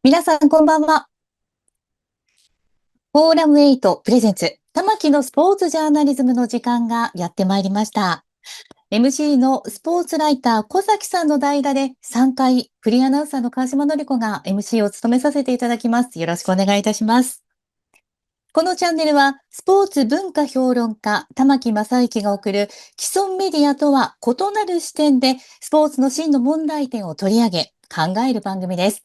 皆さんこんばんは。フォーラム8プレゼンツ玉木のスポーツジャーナリズムの時間がやってまいりました。MC のスポーツライター小崎さんの代打で3回フリーアナウンサーの川島典子が MC を務めさせていただきます。よろしくお願いいたします。このチャンネルはスポーツ文化評論家玉木正之が送る既存メディアとは異なる視点でスポーツの真の問題点を取り上げ考える番組です。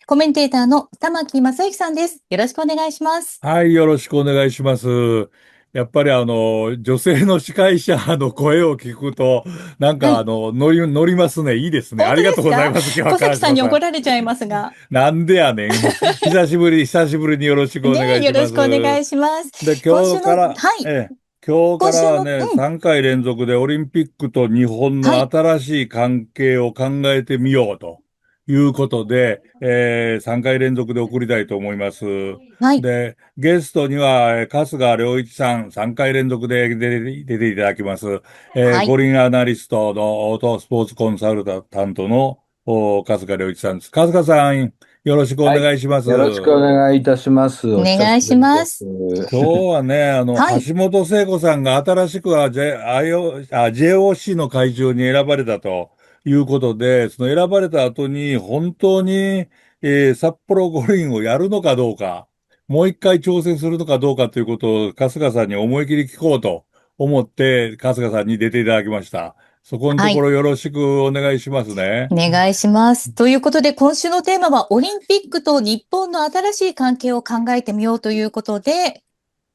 コメンテーターの玉木正之さんです。よろしくお願いします。はい、よろしくお願いします。やっぱり女性の司会者の声を聞くと、はい。乗りますね。いいですね。本ありがとう当ですか？ございます。今日は小崎さんに怒川島さられちゃいますが。ん。なんでやねん。久しぶりによろしくお願ねえ、よろしいします。くお願いします。で、今週の、はい。今日か今週の、らはね、3回連続でオリンピックと日本のはい。新しい関係を考えてみようということで、3回連続で送りたいと思います。はい。で、ゲストには、春日良一さん、3回連続で出ていただきます。はい。五輪アナリストのオートスポーツコンサルタントの春日良一さんです。春日さん、よろしくおはい。願いします。よろしくお願いいたします。お久しお願いしぶりでます。今日す。はね、はい。橋本聖子さんが新しくJOC の会長に選ばれたということで、その選ばれた後に本当に、札幌五輪をやるのかどうか、もう一回挑戦するのかどうかということを春日さんに思い切り聞こうと思って春日さんに出ていただきました。そこのとはい。ころよろしくお願いしますね。お願いします。ということで、今週のテーマは、オリンピックと日本の新しい関係を考えてみようということで、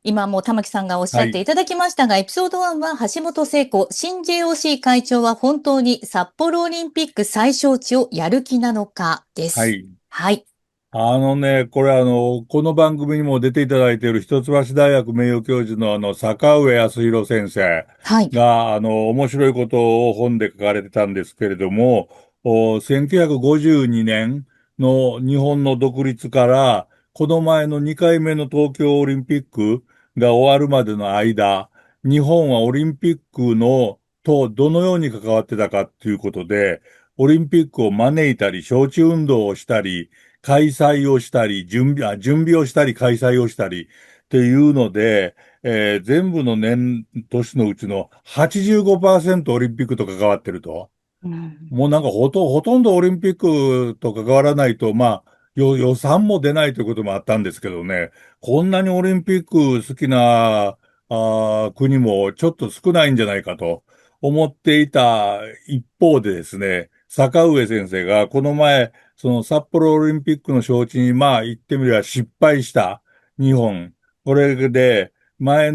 今も玉木さんがおっしゃはい。っていただきましたが、エピソード1は橋本聖子、新 JOC 会長は本当に札幌オリンピック最小値をやる気なのかです。はい。はい。これこの番組にも出ていただいている一橋大学名誉教授の坂上康弘先生はい。が、面白いことを本で書かれてたんですけれども、1952年の日本の独立から、この前の2回目の東京オリンピックが終わるまでの間、日本はオリンピックとどのように関わってたかっていうことで、オリンピックを招いたり、招致運動をしたり、開催をしたり、準備をしたり、開催をしたりっていうので、全部の年のうちの85%オリンピックと関わってると。うん。もうなんかほとんどオリンピックと関わらないと、まあ、予算も出ないということもあったんですけどね、こんなにオリンピック好きな国もちょっと少ないんじゃないかと思っていた一方でですね、坂上先生がこの前、その札幌オリンピックの招致に、まあ言ってみれば失敗した日本。これで、二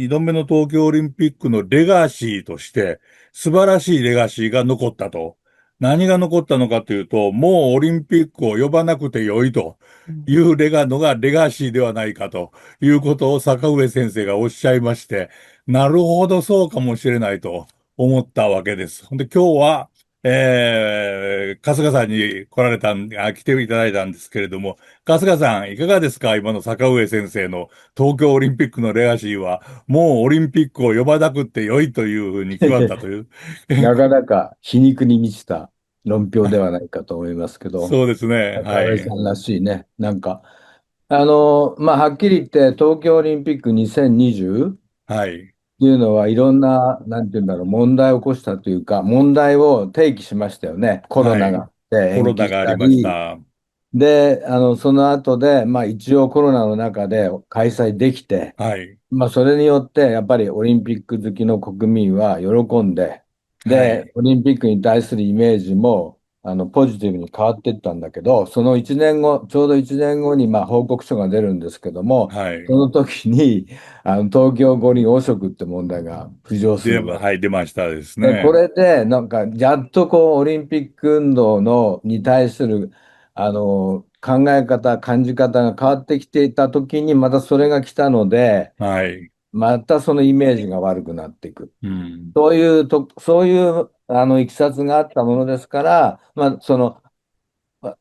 度目の東京オリンピックのレガシーとして、素晴らしいレガシーが残ったと。何が残ったのかというと、もうオリンピックを呼ばなくてよいというのがレガシーではないかということを坂上先生がおっしゃいまして、なるほどそうかもしれないと思ったわけです。ほんで今日は、春日さんに来ていただいたんですけれども、春日さんいかがですか？今の坂上先生の東京オリンピックのレガシーは、もうオリンピックを呼ばなくてよいというふうに決まったという。なかなか皮肉に満ちた論評ではないかと思いますけど、そうですね。高はい。上さんらしいね。はっきり言って東京オリンピック2020はい。っていうのはいろんな、なんていうんだろう、問題を起こしたというか、問題を提起しましたよね。コロはい。ナがあってコロ延期しナがありましたり、た。で、その後で、まあ一応コロナの中で開催できて、はい。まあそれによってやっぱりオリンピック好きの国民は喜んで、で、はい。オリンピックに対するイメージもポジティブに変わっていったんだけど、その1年後、ちょうど1年後にまあ報告書が出るんですけども、はい。その時に東京五輪汚職って問題が浮上するわけ。はい、出ましたですで、こね。れで、やっとこう、オリンピック運動に対する、考え方、感じ方が変わってきていたときに、またそれが来たので、はい。またそのイメージが悪くなっていく。うん。そういう、いきさつがあったものですから、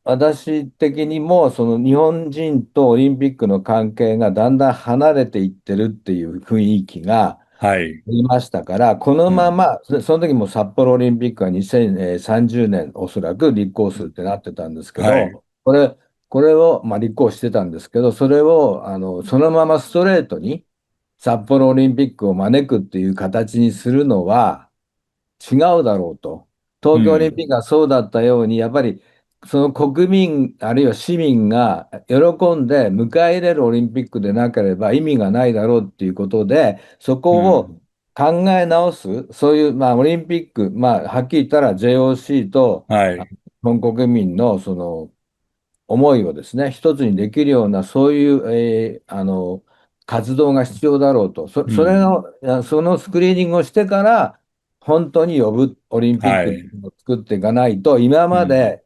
私的にも、その日本人とオリンピックの関係がだんだん離れていってるっていう雰囲気が、はい。いましたから、このうん。まま、その時も札幌オリンピックは2030年おそらく立候補するってなってたんですけど、はい。これ、これを、まあ、立候補してたんですけど、それをそのままストレートに札幌オリンピックを招くっていう形にするのは違うだろうと。東京オリンうん。ピックがそうだったように、やっぱりその国民、あるいは市民が喜んで迎え入れるオリンピックでなければ意味がないだろうっていうことで、そうこをん。考え直す、そういう、まあ、オリンピック、まあ、はっきり言ったら JOC とあはい。日本国民のその思いをですね、一つにできるような、そういう、活動が必要だろうと。それうん。の、そのスクリーニングをしてから、本当に呼ぶオリンピックってはい。いうのを作っていかないと、今うん。まで、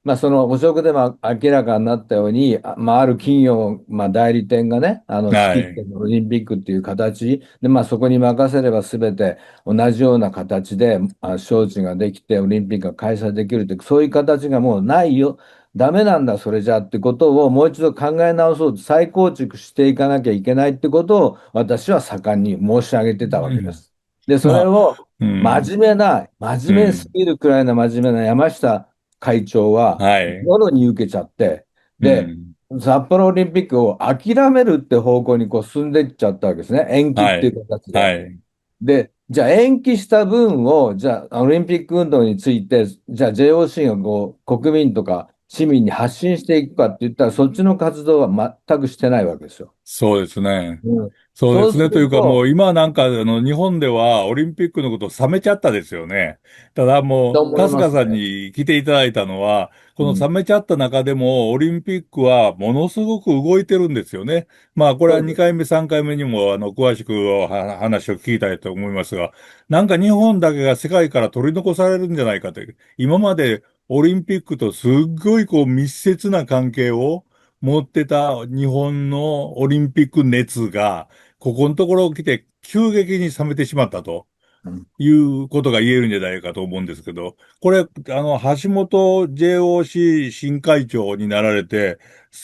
まあ、その汚職でも明らかになったように、まあ、ある企業、まあ、代理店がね、仕切ってはい。るオリンピックっていう形で、まあ、そこに任せれば全て同じような形で、招致ができて、オリンピックが開催できるって、そういう形がもうないよ。ダメなんだ、それじゃってことをもう一度考え直そうと再構築していかなきゃいけないってことを私は盛んに申し上げてたわうん。けです。で、それまあ、をうん。真面目すうん。ぎるくらいの真面目な山下会長は、はい。もろに受けちゃって、で、うん。札幌オリンピックを諦めるって方向にこう進んでいっちゃったわけですね。延期っていはい。う形で。はい。で、じゃあ延期した分を、じゃあオリンピック運動について、じゃあ JOC がこう国民とか市民に発信していくかって言ったら、そっちの活動は全くしてないわけですよ。そうですね。うん、そうすそうですね。というかもると、う今なんか日本ではオリンピックのこと冷めちゃったですよね。ただもうと思い春日さんますね。に来ていただいたのは、このうん、冷めちゃった中でもオリンピックはものすごく動いてるんですよね。まあこれはそうです。2回目3回目にも詳しく話を聞きたいと思いますが、なんか日本だけが世界から取り残されるんじゃないかという。今までオリンピックとすっごいこう密接な関係を持ってた日本のオリンピック熱が、ここのところ来て急激に冷めてしまったとうん、いうことが言えるんじゃないかと思うんですけど、これ、橋本 JOC 新会長になられて、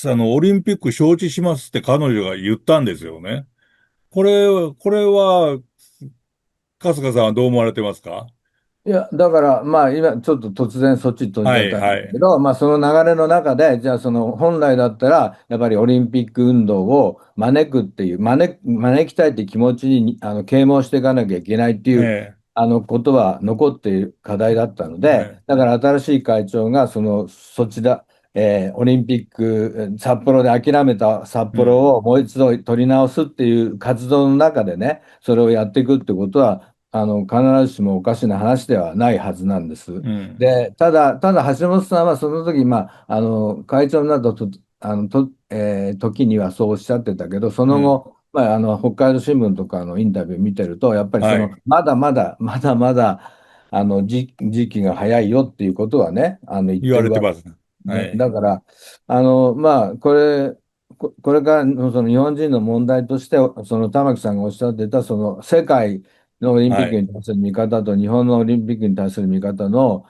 オリンピック招致しますって彼女が言ったんですよね。これは、春日さんはどう思われてますか？いや、だから、まあ、今、ちょっと突然そっちに飛んじはい、ゃったんはい、だけど、まあ、その流れの中で、じゃあ、その、本来だったら、やっぱりオリンピック運動を招くっていう、招きたいっていう気持ちに、啓蒙していかなきゃいけないっていう、えことは残っている課題だったので、え、だから新しい会長が、そちら、オリンピック、札幌で諦めた札うん、幌をもう一度取り直すっていう活動の中でね、それをやっていくってことは、必ずしもおかしな話ではないはずなんです。うん、で、ただ橋本さんはその時、まあ、会長になったと、時にはそうおっしゃってたけど、そうん、の後、まあ、北海道新聞とかのインタビュー見てると、やっぱりはい、まだ、時期が早いよっていうことはね、言っ言わてるわけれてます。はね。い、だから、まあ、これからのその日本人の問題として、その玉木さんがおっしゃってた、その世界のオリンピックはい、に対する見方と日本のオリンピックに対する見方の、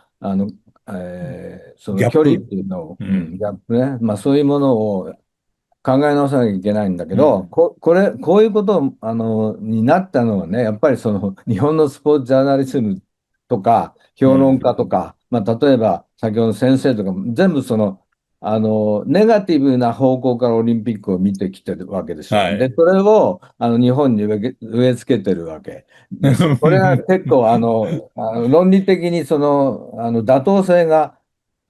その距離っギャップ。ていうのを、うん、うん、ギャップね、まあ、そういうものを考え直さなきゃいけないんだけど、うん、こういうことになったのはね、やっぱりその日本のスポーツジャーナリズムとか、評論うん、家とか、まあ、例えば先ほどの先生とかも、全部ネガティブな方向からオリンピックを見てきてるわけでしょ。で、はい。それを日本に植え付けてるわけです。これは結構論理的に妥当性が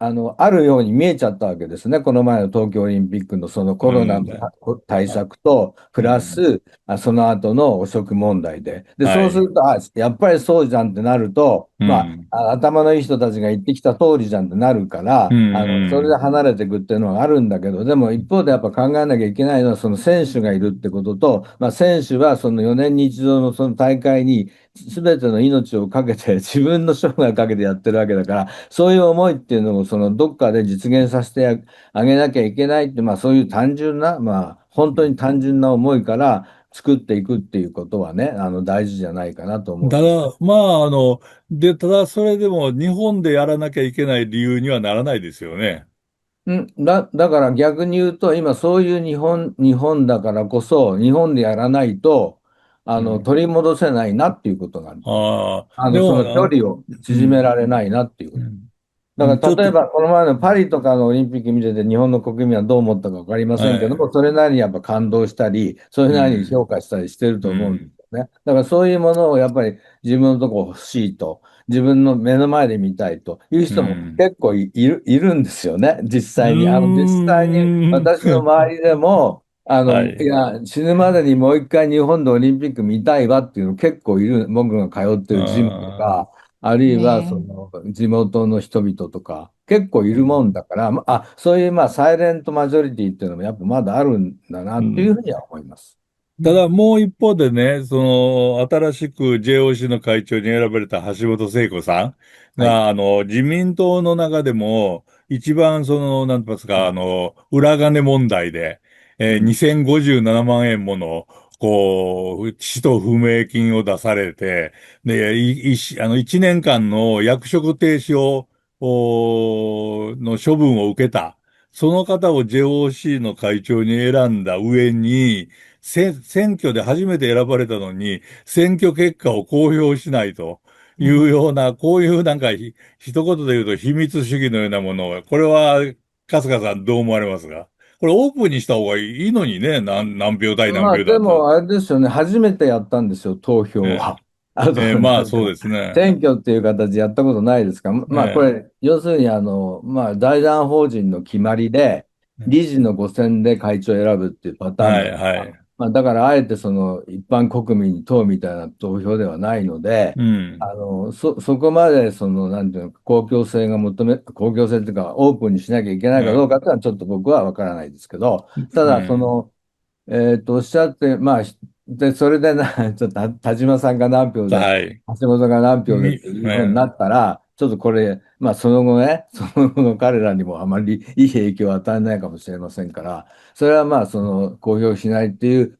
あるように見えちゃったわけですね。この前の東京オリンピックのそのコロナのうん、対策と、プうん、ラスその後の汚職問題で。で、はい。そうすると、やっぱりそうじゃんってなると、まうん、あ、頭のいい人たちが言ってきた通りじゃんってなるかうん、ら、それでうん、離れていくっていうのはあるんだけど、でも一方でやっぱ考えなきゃいけないのは、その選手がいるってことと、まあ、選手はその4年に一度のその大会に全ての命をかけて、自分の生涯をかけてやってるわけだから、そういう思いっていうのをそのどっかで実現させてあげなきゃいけないって、まあ、そういう単純な、まあ、本当に単純な思いから作っていくっていうことはね、大事じゃないかなと思うんですね。ただ、まあ、ただそれでも日本でやらなきゃいけない理由にはならないですよね。だから逆に言うと、今そういう日本だからこそ、日本でやらないと、うん。取り戻せないなっていうことがある。ああ、でその距も、離をうん、縮められないなっていうこと。うん。だから例えちょっと、ばこの前のパリとかのオリンピック見てて日本の国民はどう思ったか分かりませんけども、はい。それなりにやっぱ感動したり、それうなりに評ん。価したりしてると思うんでうん。すよね。だからそういうものをやっぱり自分のとこ欲しいと、自分の目の前で見たいというう人もん。結構いるんですよね、実う際に。実際にーん。私の周りでも、いはい。や、死ぬまでにもう一回日本でオリンピック見たいわっていうの結構いる、僕が通ってるジムとあか、あるいはそねの地元の人々とか、結構いー、うん。るもんだから、そういうサイレントマジョリティっていうのもやっぱまだあるんだなっていうふうには思います。ただもう一方でね、新しく JOC の会長に選ばれた橋本聖子さんはい。が、自民党の中でも、一番なんて言いますか、裏金問題で、うん。2057万円もの、使途不明金を出されて、で、1年間の役職停止の処分を受けた。その方を JOC の会長に選んだ上に、選挙で初めて選ばれたのに、選挙結果を公表しないというん。うような、こういうなんか一言で言うと秘密主義のようなものが、これは、春日さんどう思われますか？これオープンにした方がいいのにね、何票対何票だと。でもあれですよね、初めてやったんですよ、投票えは。あと、まあそうですね。選挙っていう形でやったことないですか。こえれ、要するに財団法人の決まりで、理事の5選で会長を選ぶっていうパターンはい、だから、はい。だからあえてその一般国民に問うみたいな投票ではないので、うん、そこまでその、なんていうの、公共性っていうか、オープンにしなきゃいけないかどうかっていうのはちょっと僕は分からないですけど、ただ、そうん、の、おっしゃって、それでちょっと田島さんが何票で、はい。橋本が何票でっみ、ていうふうにえなったら、ちょっとこれ、その後ね、その後の彼らにもあまりいい影響を与えないかもしれませんから、それは公表しないっていう、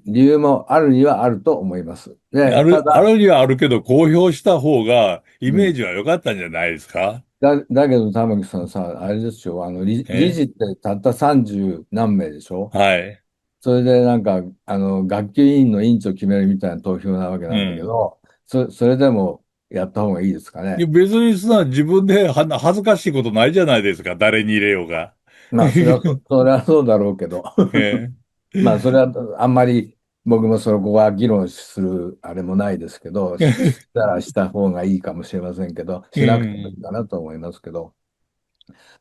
理由もあるにはあると思います。で、たあだ、るにはあるけど、公表した方がイうん、メージは良かったんじゃないですか？だけど、玉木さんさ、あれですよ、理事っえてたった30何名でしょ。はい。それで学級委員の委員長決めるみたいな投票なわけなんだけうん。ど、それでもやった方がいいですかね。別に自分で恥ずかしいことないじゃないですか。誰に入れようが。それはそうだろうけど、えそれはあんまり僕もそこは議論するあれもないですけど、したらした方がいいかもしれませんけど、うしなくてもいいん。かなと思いますけど、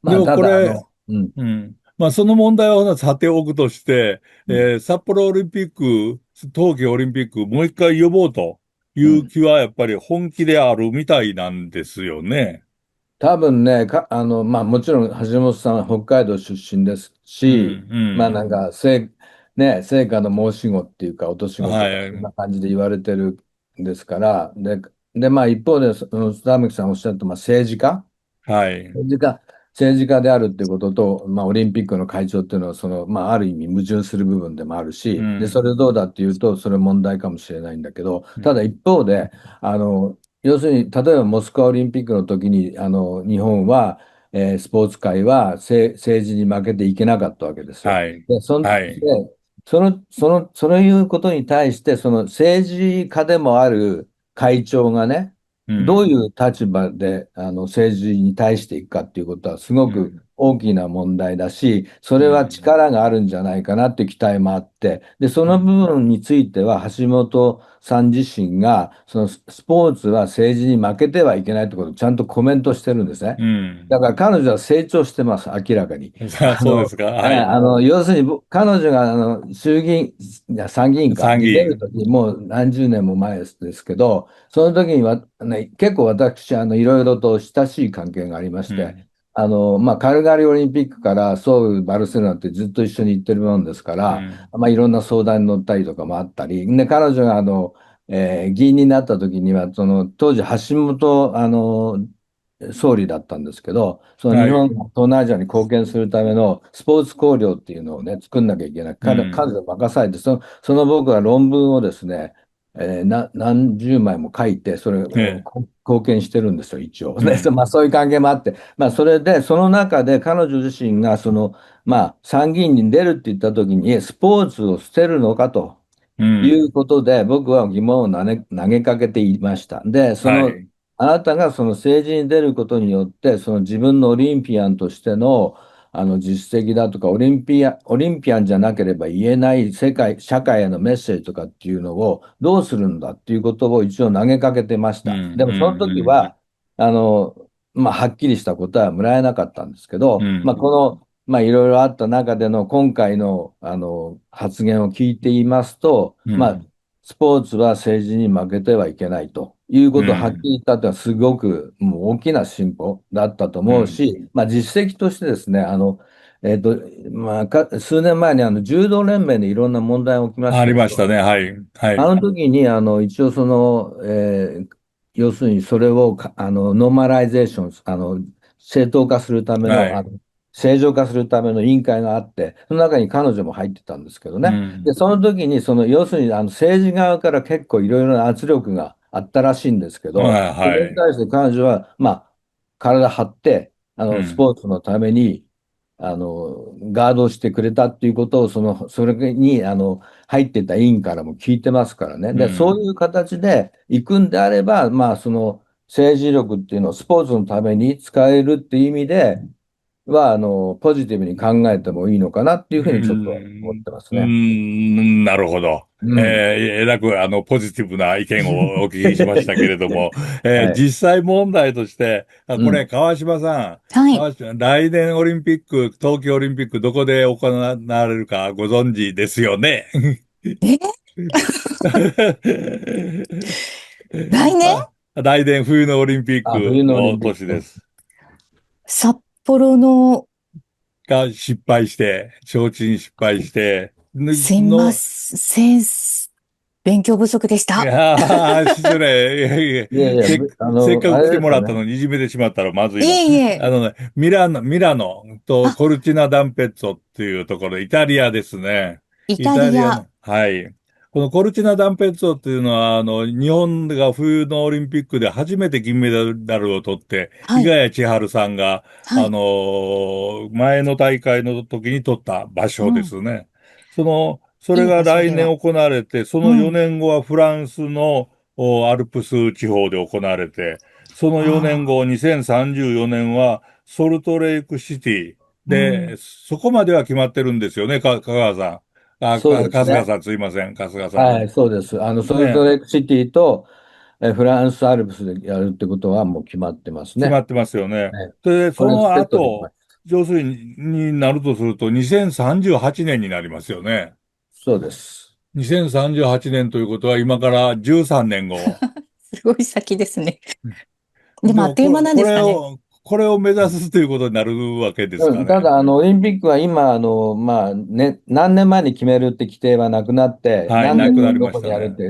でもただ、これ、うん。まあその問題はさておくとして、うん、札幌オリンピック、冬季オリンピック、もう一回呼ぼうというん。う気はやっぱり本気であるみたいなんですよね。多分ね、もちろん橋本さんは北海道出身ですし、うん、うん。成果の申し子っていうか、落とし子とか、そんはい。な感じで言われてるんですから、一方で、田貫さんおっしゃった、はい。政治家、政治家であるっていうことと、オリンピックの会長っていうのは、ある意味矛盾する部分でもあるし、で、そうん。れどうだっていうと、それ問題かもしれないんだけど、うん。ただ一方で、要するに、例えばモスクワオリンピックの時に、日本は、スポーツ界は政治に負けていけなかったわけですよ。はい。で、はい。そういうことに対して、その政治家でもある会長がね、どういうん。う立場で政治に対していくかっていうことはすごくうん。大きな問題だし、それはうん。力があるんじゃないかなっていう期待もあって、で、その部分については橋本さん自身が、そのスポーツは政治に負けてはいけないってことをちゃんとコメントしてるんですね。うん。だから彼女は成長してます、明らかに。そうですか。はい。要するに彼女が衆議院、いや参議院かに出る参議院。とき、もう何十年も前ですけど、その時には、結構私、いろいろと親しい関係がありまして、うん。カルガリーオリンピックからソウル、バルセロナってずっと一緒に行ってるもんですから、うん。いろんな相談に乗ったりとかもあったり、で、彼女が議員になった時には、その当時、橋本総理だったんですけど、その日はい。本が東南アジアに貢献するためのスポーツ綱領っていうのをね、作んなきゃいけない。うん。彼女任されて、その僕は論文をですね、何十枚も書いて、それをええ。貢献してるんですよ、一応。で、うん。そういう関係もあって、それで、その中で彼女自身が、参議院に出るって言った時に、スポーツを捨てるのかとういうん。ことで、僕は疑問を投げかけていました。で、はい。あなたがその政治に出ることによって、その自分のオリンピアンとしての、実績だとか、オリンピアンじゃなければ言えない社会へのメッセージとかっていうのをどうするんだっていうことを一応投げかけてましうん、た。でもその時うん、は、あの、はっきりした答えはもらえなかったんですけど、うん、この、いろいろあった中での今回の、発言を聞いていますと、うん、スポーツは政治に負けてはいけないといううことをはっきりん、言ったというのはすごくもう大きな進歩だったとうん。思うし、実績としてですね、えっと、数年前に柔道連盟でいろんな問題が起きましあたでしょ。りましたね。はい、はあい、の時に、一応要するにそれをノーマライゼーション、正当化するための、はい。正常化するための委員会があって、その中に彼女も入ってたんですけどうね。で、ん。その時に、要するに政治側から結構いろいろな圧力があったらしいんですけど、はい、そはい。れに対して彼女は、体張って、スうん、ポーツのために、ガードしてくれたっていうことを、それに、入ってた委員からも聞いてますからね。で、そううん。いう形で行くんであれば、政治力っていうのをスポーツのために使えるっていう意味では、ポジティブに考えてもいいのかなってういうふうにちょっと思っん、てますね。なるほど。うん。えらく、ポジティブな意見をお聞きしましたけれども、はい。実際問題として、これ、うん。川島さん、はい。来年オリンピック、冬季オリンピック、どこで行われるかご存知ですよね。え、来年来年冬のオリンピック冬のオリのンピック。年です。札幌の、が失敗して、招致に失敗して、すいません。勉強不足でしいた。やー、失礼。いやいや、いやいや、せっかあく来てれですよね。もらったのにいじめてしまったらまずいいな。えいえ。ミラノとあ、コルチナダンペッツォっていうところ、イタリアですね。イイタリア。タリアの、はい。このコルチナダンペッツォっていうのは、日本が冬のオリンピックで初めて銀メダルを取って、はい。伊賀谷千春さんが、はい。前の大会の時に取った場所でうん。すね。それいい場所が来では。年行われて、そのうん。4年後はフランスのアルプス地方で行われて、その4年ああ。後、2034年はソルトレイクシティで、うん。そこまでは決まってるんですよね、香川さん。そうですね。春日さんすいません、春日さん。はい、そうです。ソルトね、レイクシティとフランスアルプスでやるってことはもう決まってますね。決まってますよね。ね、で、そのこれセットできま後、す。要するになるとすると、2038年になりますよね。そうです。2038年ということは、今から13年後。すごい先ですね。でも、あっでも、という間なんですかね。これを目指すということになるわけですかね。ただ、オリンピックは今、何年前に決めるって規定はなくなって、はい、何なくなり年のどこましたね。にやるって、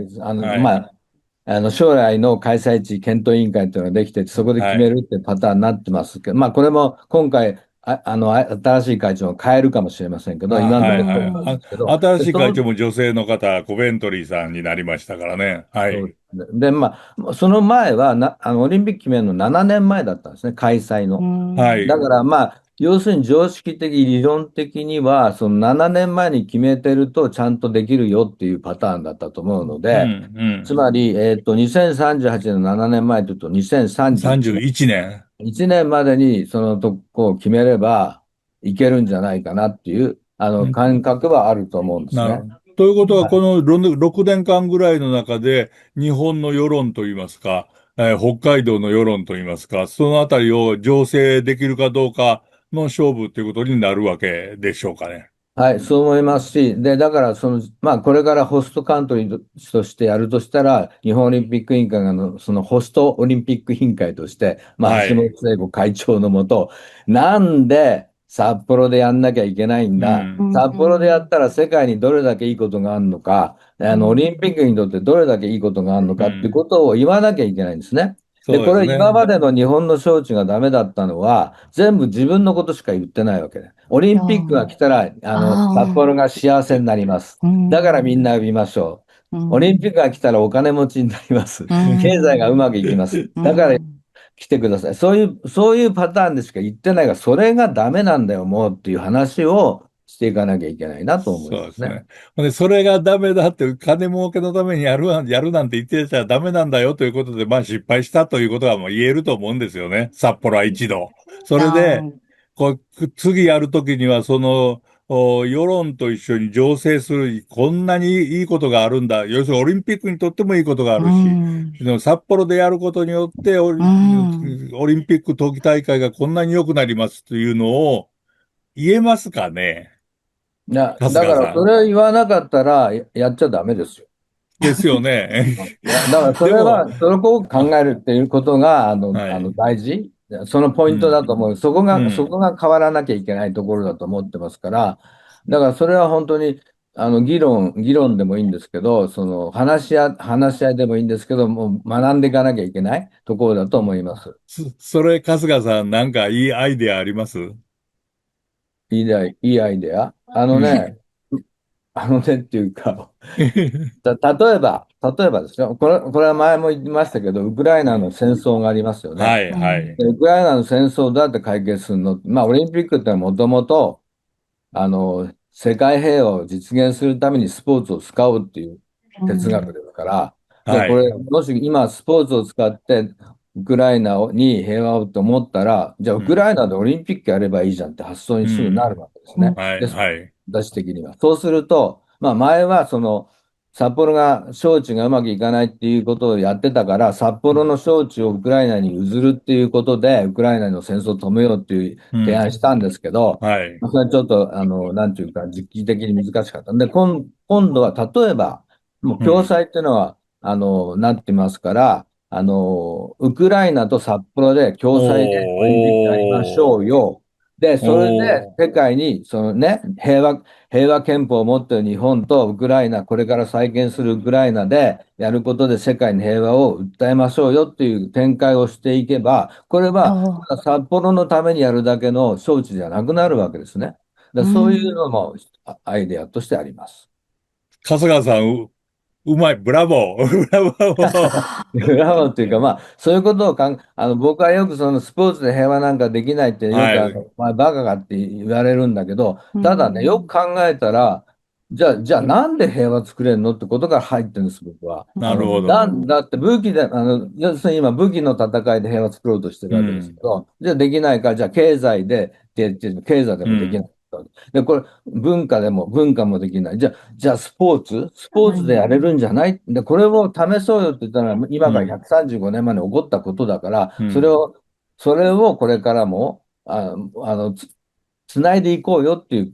はい、将来の開催地検討委員会っていうのができて、そこで決はい。めるってパターンになってますけど、これも今回、新しい会長を変えるかもしれませんけど、今のとはい、ころそうなんはい。ですけど、新しい会長で、も女性の方、コベントリーさんになりましたからね。はい、そうですね。で、その前はオリンピック決めるの7年前だったんですね、開催うの。はい。だかん。ら要するに常識的、理論的には、その7年前に決めてるとちゃんとできるよっていうパターンだったと思うのうん、で、うん。つまり、2038年の7年前というと2031 31年。年。1年までにそのとこを決めればいけるんじゃないかなっていう、うん、感覚はあると思うんですね。なるほど。ということは、はい。この6年間ぐらいの中で、日本の世論といいますか、北海道の世論といいますか、そのあたりを醸成できるかどうかの勝負ということになるわけでしょうかね。はい、そう思いますし、で、だからこれからホストカントリーとしてやるとしたら、日本オリンピック委員会がそのホストオリンピック委員会として、橋本はい。聖子会長のもと、なんで札幌でやんなきゃいけないんだ。うん。うん。札幌でやったら世界にどれだけいいことがあるのか、オうん。リンピックにとってどれだけいいことがあるのかっていううん。ことを言わなきゃいけないんですね。で、そうこれ今ですね。までの日本の招致がダメだったのは、全部自分のことしか言ってないわけで。オリンピックが来たら、札ああ。幌が幸せになります。うだからみんん。な呼びましょうう。オリンピッん。クが来たらお金持ちになります。う経済がうん。まくいきます。うだからん。来てください。そういうパターンでしか言ってないが、それがダメなんだよ、もうっていう話をしていかなきゃいけないなと思いますね。そうですね。で、それがダメだって、金儲けのためにやるなんて言ってちゃダメなんだよということで、まあ失敗したということはもう言えると思うんですよね。札幌は一度。それで、あー次やるときには、世論と一緒に醸成する、こんなにいいことがあるんだ。要するにオリンピックにとってもいいことがあうるし、ん。札幌でやることによってうん。オリンピック冬季大会がこんなに良くなりますというのを言えますかね、春だからそ日さん。れを言わなかったらやっちゃダメですよ。ですよね。だからそでも、れは、そこを考えるっていうことが、はい。大事。そのポイントだうん。と思う。そこうん。が変わらなきゃいけないところだと思ってますから、だからそれは本当に、議論でもいいんですけど、話し合いでもいいんですけど、もう学んでいかなきゃいけないところだと思います。それ、春日さん、なんかいいアイデアあります？いいアイデア。うん。っていうか、例えばですよ、これは前も言いましたけど、ウクライナの戦争がありますよね。はい、うん。はい。でウクライナの戦争をどうやって解決するの？まあ、オリンピックってのはもともと、世界平和を実現するためにスポーツを使うっていう哲学ですから、で、これ、はい。もし今スポーツを使ってウクライナに平和をと思ったら、じゃあウクうん。ライナでオリンピックやればいいじゃんって発想にうすぐなるん。わけですね。はい、で、はい。私的には。そうすると、まあ前は札幌が招致がうまくいかないっていうことをやってたから、札幌の招致をウクライナに譲るっていうことで、ウクライナの戦争を止めようっていううん。提案したんですけど、はい。まあそれはちょっと、なんていうか、実機的に難しかった。で、今度は例えば、もう共うん。催っていうのは、なってますから、ウクライナと札幌で共催でオリンピックやりましょおー、うよ。で、それでおー、世界に、平和憲法を持っている日本とウクライナ、これから再建するウクライナでやることで世界に平和を訴えましょうよっていう展開をしていけば、これはあ札幌のためにやるだけの招致じゃなくなるわけですね。ーうそういうん。のもアイデアとしてあります。春日さん、うまい、ブラボー、ブラボブラボーっていうか、まあ、そういうことを僕はよくそのスポーツで平和なんかできないってー。よくはい。まあ、バカかって言われるんだけど、うただね、よん。く考えたら、じゃあなんで平和作れるのってことから入ってるんです、僕は。うなるほど。だって武器で、要するに今武器の戦いで平和作ろうとしてるわけですけうん。ど、じゃあできないから、じゃあ経済でもできない。うん。で、これ、文化もできない。じゃあスポーツでやれるんじゃないで、これを試そうよって言ったら、今からうん。135年前に起こったことだから、うん。それをこれからも、つないでいこうよっていう、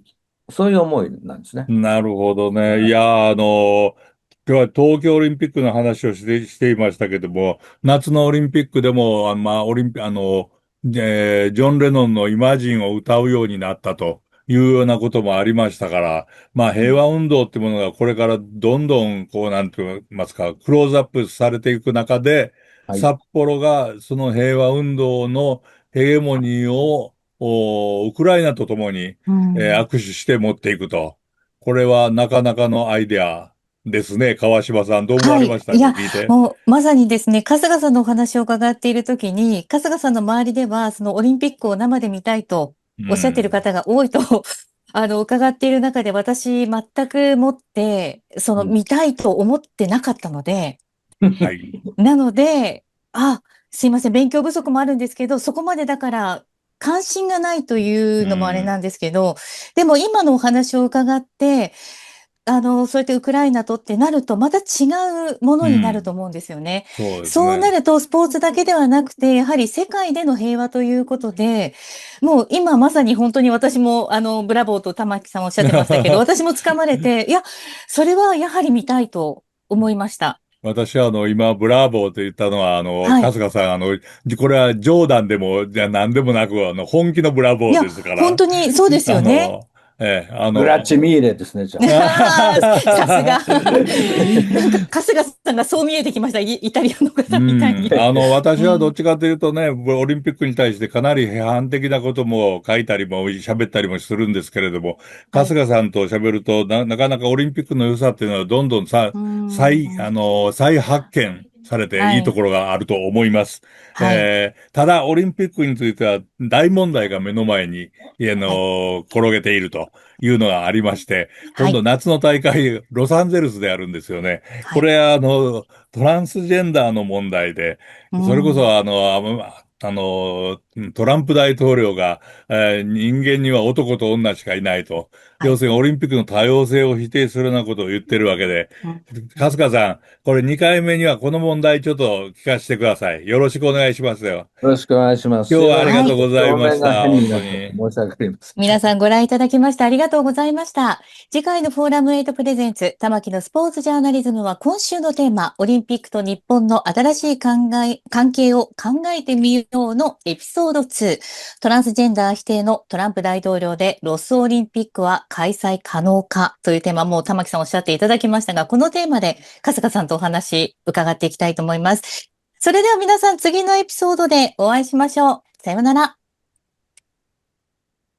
そういう思いなんですね。なるほどね。いや、今日は東京オリンピックの話をしていましたけども、夏のオリンピックでも、まあ、オリンピ、ジョン・レノンのイマジンを歌うようになったというようなこともありましたから、まあ、平和運動ってものがこれからどんどん、こう、なんて言いますか、クローズアップされていく中で、はい。札幌がその平和運動のヘゲモニーを、ウクライナと共に、うん。握手して持っていくと。これはなかなかのアイデアですね。川島さん、どう思わはい。れましたか、いや、聞いて。もうまさにですね、春日さんのお話を伺っているときに、春日さんの周りでは、そのオリンピックを生で見たいとうおっしゃっているん。方が多いと伺っている中で、私、全くもって、そのうん。見たいと思ってなかったので、はい。なので、あ、すいません、勉強不足もあるんですけど、そこまでだから、関心がないといううのもあれなん。んですけど、でも今のお話を伺って、そうやってウクライナとってなると、また違うものになるとうん。思うんですよね。そうですそうなね。ると、スポーツだけではなくて、やはり世界での平和ということで、もう今まさに本当に私も、ブラボーと玉木さんおっしゃってましたけど、私もつかまれて、いや、それはやはり見たいと思いました。私は今、ブラボーと言ったのは、はい。春日さん、これは冗談でも、じゃ何でもなく、本気のブラボーいや、ですから、本当にそうですよね。あの、ええ、グラッチミーレですね、じゃあ。あーさすが。なんか、春日さんがそう見えてきました。イタリアのう方みたいん。に。私うん。はどっちかというとね、オリンピックに対してかなり批判的なことも書いたりも喋ったりもするんですけれども、はい。春日さんと喋るとなかなかオリンピックの良さっていうのはどんどんうん。再発見されてはい。いいところがあると思います。はい。ただ、オリンピックについては大問題が目の前に、はい。転げているというのがありまして、はい。今度夏の大会、ロサンゼルスであるんですよね。はい。これトランスジェンダーの問題で、うそれこん。そトランプ大統領が、人間には男と女しかいないと。はい。要するにオリンピックの多様性を否定するようなことを言ってるわけで、うん。春日さん、これ2回目にはこの問題ちょっと聞かせてください。よろしくお願いしますよ。よろしくお願いします。今日すいません。はありがとうはい。ございま表面がした。本変になっちゃって当に。申し訳ありません。皆さんご覧いただきましてありがとうございました。次回のフォーラム8プレゼンツ、玉木のスポーツジャーナリズムは今週のテーマ、オリンピックと日本の新しい関係を考えてみようのエピソード2、トランスジェンダー否定のトランプ大統領でロスオリンピックは開催可能かというテーマ、もう玉木さんおっしゃっていただきましたが、このテーマで春日さんとお話伺っていきたいと思います。それでは皆さん次のエピソードでお会いしましょう。さようなら。